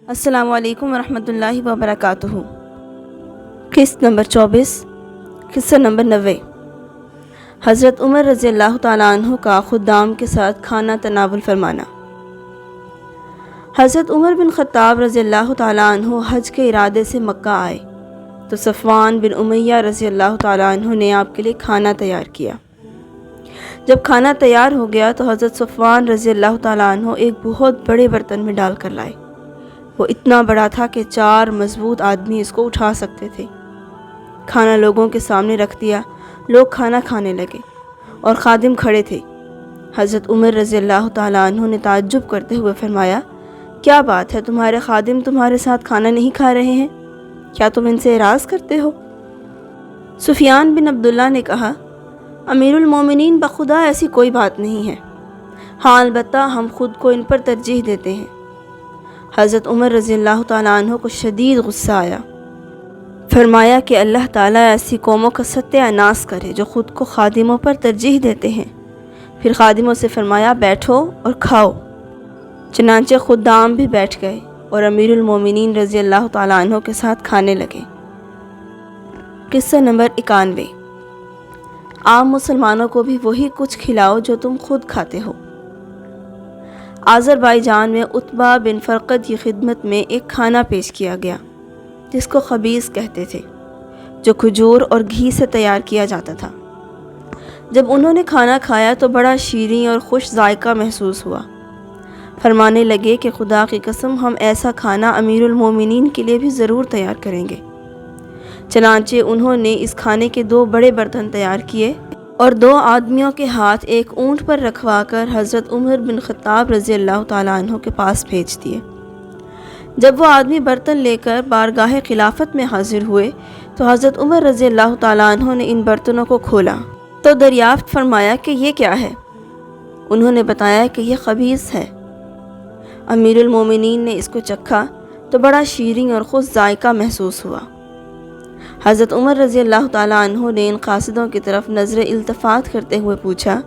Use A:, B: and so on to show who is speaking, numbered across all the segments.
A: السلام علیکم ورحمۃ اللہ وبرکاتہ۔ قسط نمبر 24، قصہ نمبر 90۔ حضرت عمر رضی اللہ تعالیٰ عنہ کا خدام کے ساتھ کھانا تناول فرمانا۔ حضرت عمر بن خطاب رضی اللہ تعالیٰ عنہ حج کے ارادے سے مکہ آئے تو صفوان بن امیہ رضی اللہ تعالیٰ عنہ نے آپ کے لیے کھانا تیار کیا۔ جب کھانا تیار ہو گیا تو حضرت صفوان رضی اللہ تعالیٰ عنہ ایک بہت بڑے برتن میں ڈال کر لائے۔ وہ اتنا بڑا تھا کہ 4 مضبوط آدمی اس کو اٹھا سکتے تھے۔ کھانا لوگوں کے سامنے رکھ دیا، لوگ کھانا کھانے لگے اور خادم کھڑے تھے۔ حضرت عمر رضی اللہ تعالیٰ عنہ نے تعجب کرتے ہوئے فرمایا، کیا بات ہے، تمہارے خادم تمہارے ساتھ کھانا نہیں کھا رہے ہیں؟ کیا تم ان سے اعراض کرتے ہو؟ سفیان بن عبداللہ نے کہا، امیر المومنین بخدا ایسی کوئی بات نہیں ہے، ہاں البتہ ہم خود کو ان پر ترجیح دیتے ہیں۔ حضرت عمر رضی اللہ تعالیٰ عنہ کو شدید غصہ آیا۔ فرمایا کہ اللہ تعالیٰ ایسی قوموں کا ستیہ ناس کرے جو خود کو خادموں پر ترجیح دیتے ہیں۔ پھر خادموں سے فرمایا، بیٹھو اور کھاؤ۔ چنانچہ خدام بھی بیٹھ گئے اور امیر المومنین رضی اللہ تعالیٰ عنہ کے ساتھ کھانے لگے۔ قصہ نمبر 91۔ عام مسلمانوں کو بھی وہی کچھ کھلاؤ جو تم خود کھاتے ہو۔ آذربائیجان میں عتبہ بن فرقد کی خدمت میں ایک کھانا پیش کیا گیا جس کو خبیث کہتے تھے، جو کھجور اور گھی سے تیار کیا جاتا تھا۔ جب انہوں نے کھانا کھایا تو بڑا شیریں اور خوش ذائقہ محسوس ہوا۔ فرمانے لگے کہ خدا کی قسم ہم ایسا کھانا امیر المومنین کے لیے بھی ضرور تیار کریں گے۔ چنانچہ انہوں نے اس کھانے کے 2 بڑے برتن تیار کیے اور 2 آدمیوں کے ہاتھ ایک اونٹ پر رکھوا کر حضرت عمر بن خطاب رضی اللہ تعالیٰ عنہ کے پاس بھیج دیے۔ جب وہ آدمی برتن لے کر بارگاہ خلافت میں حاضر ہوئے تو حضرت عمر رضی اللہ تعالیٰ عنہ نے ان برتنوں کو کھولا تو دریافت فرمایا کہ یہ کیا ہے؟ انہوں نے بتایا کہ یہ خبیث ہے۔ امیر المومنین نے اس کو چکھا تو بڑا شیریں اور خوش ذائقہ محسوس ہوا۔ حضرت عمر رضی اللہ تعالیٰ عنہ نے ان قاصدوں کی طرف نظر التفات کرتے ہوئے پوچھا،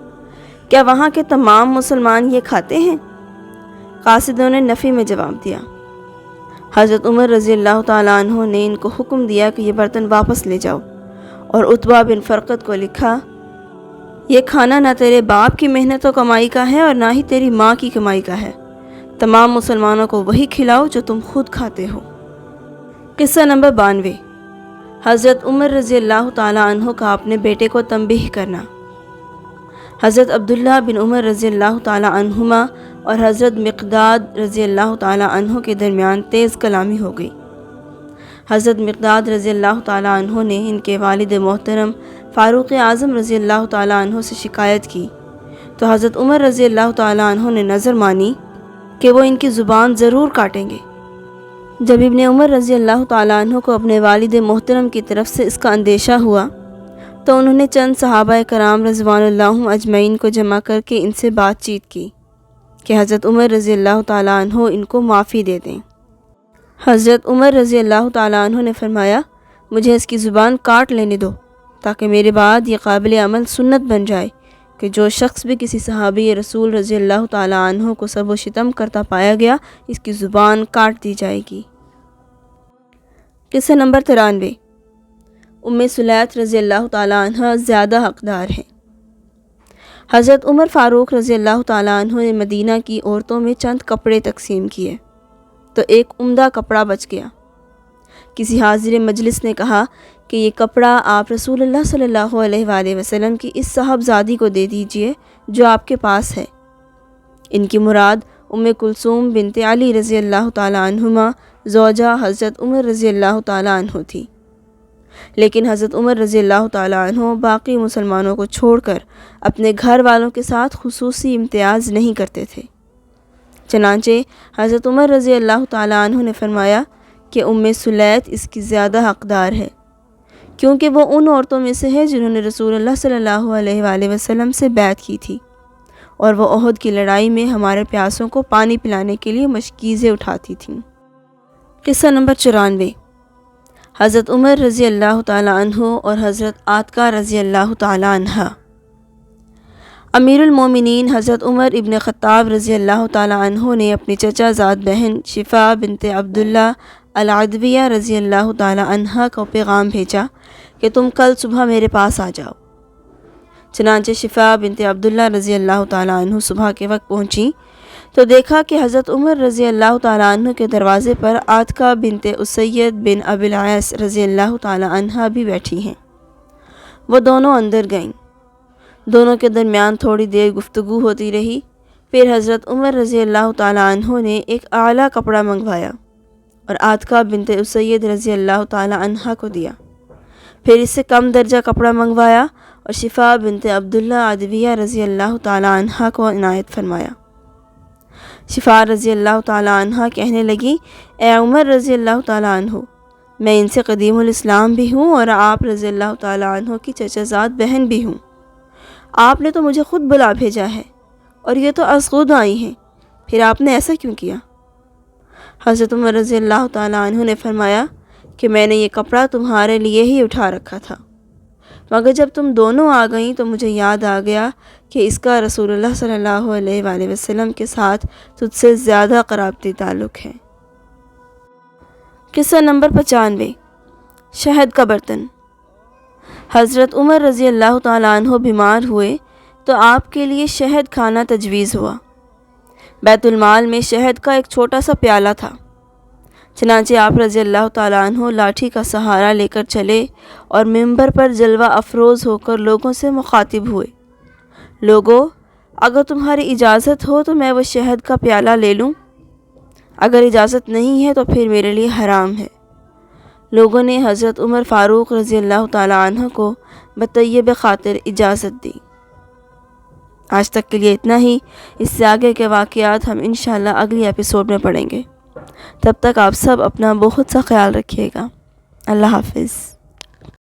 A: کیا وہاں کے تمام مسلمان یہ کھاتے ہیں؟ قاصدوں نے نفی میں جواب دیا۔ حضرت عمر رضی اللہ تعالیٰ عنہ نے ان کو حکم دیا کہ یہ برتن واپس لے جاؤ اور عتبہ بن فرقد کو لکھا، یہ کھانا نہ تیرے باپ کی محنت و کمائی کا ہے اور نہ ہی تیری ماں کی کمائی کا ہے، تمام مسلمانوں کو وہی کھلاؤ جو تم خود کھاتے ہو۔ قصہ نمبر 92۔ حضرت عمر رضی اللہ تعالیٰ عنہ کا اپنے بیٹے کو تنبیہ کرنا۔ حضرت عبداللہ بن عمر رضی اللہ تعالیٰ عنہما اور حضرت مقداد رضی اللہ تعالیٰ عنہ کے درمیان تیز کلامی ہو گئی۔ حضرت مقداد رضی اللہ تعالیٰ عنہ نے ان کے والد محترم فاروق اعظم رضی اللہ تعالیٰ عنہ سے شکایت کی تو حضرت عمر رضی اللہ تعالیٰ عنہ نے نظر مانی کہ وہ ان کی زبان ضرور کاٹیں گے۔ جب ابن عمر رضی اللہ تعالیٰ عنہ کو اپنے والد محترم کی طرف سے اس کا اندیشہ ہوا تو انہوں نے چند صحابہ کرام رضوان اللہ اجمعین کو جمع کر کے ان سے بات چیت کی کہ حضرت عمر رضی اللہ تعالیٰ عنہ ان کو معافی دے دیں۔ حضرت عمر رضی اللہ تعالیٰ عنہ نے فرمایا، مجھے اس کی زبان کاٹ لینے دو تاکہ میرے بعد یہ قابل عمل سنت بن جائے کہ جو شخص بھی کسی صحابی رسول رضی اللہ تعالیٰ عنہ کو سب و شتم کرتا پایا گیا اس کی زبان کاٹ دی جائے گی۔ قصہ نمبر 93۔ ام سلیت رضی اللہ تعالیٰ عنہ زیادہ حقدار ہیں۔ حضرت عمر فاروق رضی اللہ تعالیٰ عنہ نے مدینہ کی عورتوں میں چند کپڑے تقسیم کیے تو ایک عمدہ کپڑا بچ گیا۔ کسی حاضر مجلس نے کہا کہ یہ کپڑا آپ رسول اللہ صلی اللہ علیہ وآلہ وسلم کی اس صاحبزادی کو دے دیجئے جو آپ کے پاس ہے۔ ان کی مراد ام کلثوم بنت علی رضی اللہ تعالیٰ عنہما زوجہ حضرت عمر رضی اللہ تعالیٰ عنہ تھی، لیکن حضرت عمر رضی اللہ تعالیٰ عنہ باقی مسلمانوں کو چھوڑ کر اپنے گھر والوں کے ساتھ خصوصی امتیاز نہیں کرتے تھے۔ چنانچہ حضرت عمر رضی اللہ تعالیٰ عنہ نے فرمایا کہ ام سلیت اس کی زیادہ حقدار ہے، کیونکہ وہ ان عورتوں میں سے ہے جنہوں نے رسول اللہ صلی اللہ علیہ وآلہ وسلم سے بیعت کی تھی اور وہ احد کی لڑائی میں ہمارے پیاسوں کو پانی پلانے کے لیے مشکیزیں اٹھاتی تھیں۔ قصہ نمبر 94۔ حضرت عمر رضی اللہ تعالیٰ عنہ اور حضرت عاتکہ رضی اللہ تعالیٰ عنہ۔ امیر المومنین حضرت عمر ابن خطاب رضی اللہ تعالیٰ عنہ نے اپنی چچا زاد بہن شفا بنت عبداللہ العدویہ رضی اللہ تعالیٰ عنہ کو پیغام بھیجا کہ تم کل صبح میرے پاس آ جاؤ۔ چنانچہ شفا بنت عبداللہ رضی اللہ تعالیٰ عنہ صبح کے وقت پہنچی تو دیکھا کہ حضرت عمر رضی اللہ تعالیٰ عنہ کے دروازے پر عاتکہ بنت اسید بن ابی العاص رضی اللہ تعالیٰ عنہ بھی بیٹھی ہیں۔ وہ دونوں اندر گئیں۔ دونوں کے درمیان تھوڑی دیر گفتگو ہوتی رہی۔ پھر حضرت عمر رضی اللہ تعالیٰ عنہ نے ایک اعلیٰ کپڑا منگوایا اور عاتکہ بنت اسید رضی اللہ تعالیٰ عنہ کو دیا۔ پھر اس سے کم درجہ کپڑا منگوایا اور شفا بنت عبداللہ عدویہ رضی اللہ تعالیٰ عنہ کو عنایت فرمایا۔ شفا رضی اللہ تعالیٰ عنہ کہنے لگی، اے عمر رضی اللہ تعالیٰ عنہ، میں ان سے قدیم الاسلام بھی ہوں اور آپ رضی اللہ تعالیٰ عنہ کی چچا زاد بہن بھی ہوں۔ آپ نے تو مجھے خود بلا بھیجا ہے اور یہ تو از خود آئی ہیں، پھر آپ نے ایسا کیوں کیا؟ حضرت عمر رضی اللہ تعالیٰ عنہ نے فرمایا کہ میں نے یہ کپڑا تمہارے لیے ہی اٹھا رکھا تھا، مگر جب تم دونوں آ گئیں تو مجھے یاد آ گیا کہ اس کا رسول اللہ صلی اللہ علیہ وآلہ وسلم کے ساتھ تجھ سے زیادہ قرابتی تعلق ہے۔ قصہ نمبر 95، شہد کا برتن۔ حضرت عمر رضی اللہ تعالیٰ عنہ بیمار ہوئے تو آپ کے لیے شہد کھانا تجویز ہوا۔ بیت المال میں شہد کا ایک چھوٹا سا پیالہ تھا۔ چنانچہ آپ رضی اللہ تعالیٰ عنہ لاٹھی کا سہارا لے کر چلے اور منبر پر جلوہ افروز ہو کر لوگوں سے مخاطب ہوئے، لوگو، اگر تمہاری اجازت ہو تو میں وہ شہد کا پیالہ لے لوں، اگر اجازت نہیں ہے تو پھر میرے لیے حرام ہے۔ لوگوں نے حضرت عمر فاروق رضی اللہ تعالیٰ عنہ کو بطیب خاطر اجازت دی۔ آج تک کے لیے اتنا ہی۔ اس سے آگے کے واقعات ہم انشاءاللہ اگلی ایپیسوڈ میں پڑھیں گے۔ تب تک آپ سب اپنا بہت سا خیال رکھیے گا۔ اللہ حافظ۔